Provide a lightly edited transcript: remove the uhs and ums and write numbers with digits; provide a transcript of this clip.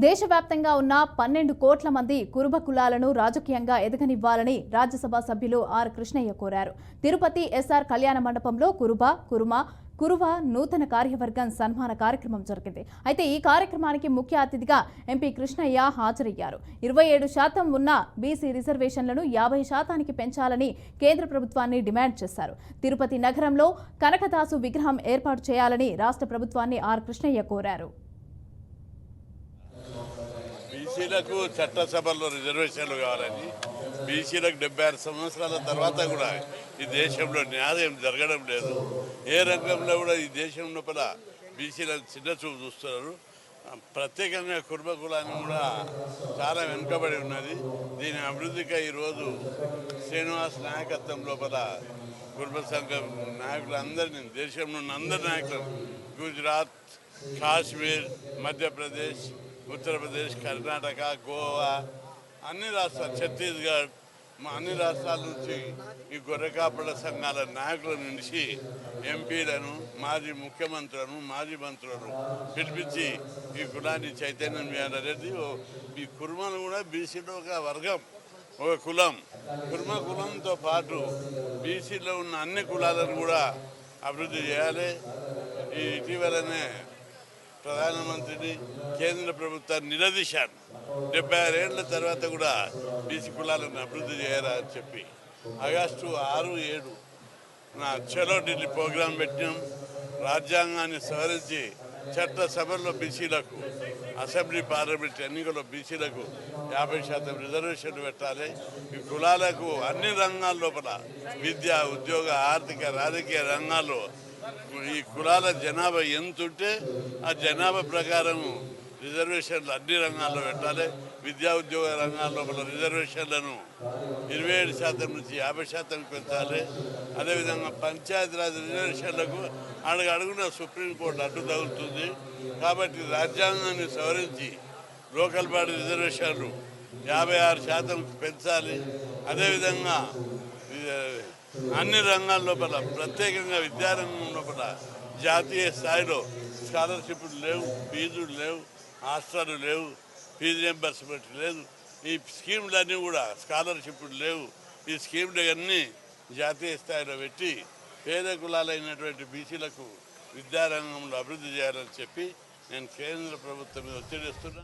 దేశవ్యాప్తంగా ఉన్న 12 కోట్ల మంది కురుబ కులాలను రాజకీయంగా ఎదగనివ్వాలని రాజ్యసభ సభ్యులు ఆర్ కృష్ణయ్య కోరారు. తిరుపతి ఎస్ఆర్ కళ్యాణ మండపంలో కురువ నూతన కార్యవర్గం సన్మాన కార్యక్రమం జరిగింది. అయితే ఈ కార్యక్రమానికి ముఖ్య అతిథిగా ఎంపీ కృష్ణయ్య హాజరయ్యారు. 27% ఉన్న బీసీ రిజర్వేషన్లను 50% పెంచాలని కేంద్ర ప్రభుత్వాన్ని డిమాండ్ చేశారు. తిరుపతి నగరంలో కనకదాసు విగ్రహం ఏర్పాటు చేయాలని రాష్ట్ర ప్రభుత్వాన్ని ఆర్ కృష్ణయ్య కోరారు. బీసీలకు చట్టసభల్లో రిజర్వేషన్లు కావాలని, బీసీలకు 76 సంవత్సరాల తర్వాత కూడా ఈ దేశంలో న్యాయం జరగడం లేదు. ఏ రంగంలో కూడా ఈ దేశం లోపల బీసీలకు చిన్న చూపు చూస్తున్నారు. ప్రత్యేకంగా కుర్మ కులాన్ని కూడా చాలా వెనుకబడి ఉన్నది. దీని అభివృద్ధికి ఈరోజు శ్రీనివాస్ నాయకత్వం లోపల కుర్మ సంఘం నాయకులందరినీ, దేశంలో ఉన్న అందరి నాయకులను, గుజరాత్, కాశ్మీర్, మధ్యప్రదేశ్, ఉత్తరప్రదేశ్, కర్ణాటక, గోవా, అన్ని రాష్ట్రాలు, ఛత్తీస్గఢ్, అన్ని రాష్ట్రాల నుంచి ఈ గొర్రెకాపడ సంఘాల నాయకుల నుంచి ఎంపీలను, మాజీ ముఖ్యమంత్రులను, మాజీ మంత్రులను పిలిపించి ఈ కులాన్ని చైతన్యం చేయాలనేది. ఈ కుర్మలు కూడా బీసీలో ఒక వర్గం, ఒక కులం. కుర్మ కులంతో పాటు బీసీలో ఉన్న అన్ని కులాలను కూడా అభివృద్ధి చేయాలి. ఈ ఇటీవలనే ప్రధానమంత్రిని, కేంద్ర ప్రభుత్వాన్ని నిలదీశాను. 76 ఏళ్ల తర్వాత కూడా బీసీ కులాలను అభివృద్ధి చేయాలా అని చెప్పి ఆగస్టు 6, 7 నా చలో ఢిల్లీ ప్రోగ్రాం పెట్టినాం. రాజ్యాంగాన్ని సవరించి చట్టసభల్లో బీసీలకు, అసెంబ్లీ పార్లమెంట్ ఎన్నికల్లో బీసీలకు 50% రిజర్వేషన్లు పెట్టాలి. ఈ కులాలకు అన్ని రంగాల లోపల, విద్య, ఉద్యోగ, ఆర్థిక, రాజకీయ రంగాల్లో ఈ కులాల జనాభా ఎంతుంటే ఆ జనాభా ప్రకారం రిజర్వేషన్లు అన్ని రంగాల్లో పెట్టాలి. విద్యా ఉద్యోగ రంగాల లోపల రిజర్వేషన్లను 27% నుంచి 50% పెంచాలి. అదేవిధంగా పంచాయతీరాజ్ రిజర్వేషన్లకు అడుగున సుప్రీంకోర్టు అడ్డు తగులుతుంది. కాబట్టి రాజ్యాంగాన్ని సవరించి లోకల్ బాడీ రిజర్వేషన్లు 56% పెంచాలి. అదేవిధంగా అన్ని రంగాల లోపల, ప్రత్యేకంగా విద్యారంగం లోపల జాతీయ స్థాయిలో స్కాలర్షిప్లు లేవు, ఫీజులు లేవు, హాస్టళ్ళు లేవు, ఫీజు రియంబర్స్మెంట్ లేదు. ఈ స్కీములన్నీ కూడా, స్కాలర్షిప్లు లేవు. ఈ స్కీములు అన్నీ జాతీయ స్థాయిలో పెట్టి పేద కులాలైనటువంటి బీసీలకు విద్యారంగంలో అభివృద్ధి చేయాలని చెప్పి నేను కేంద్ర ప్రభుత్వం మీద ఒత్తిడి ఇస్తున్నా.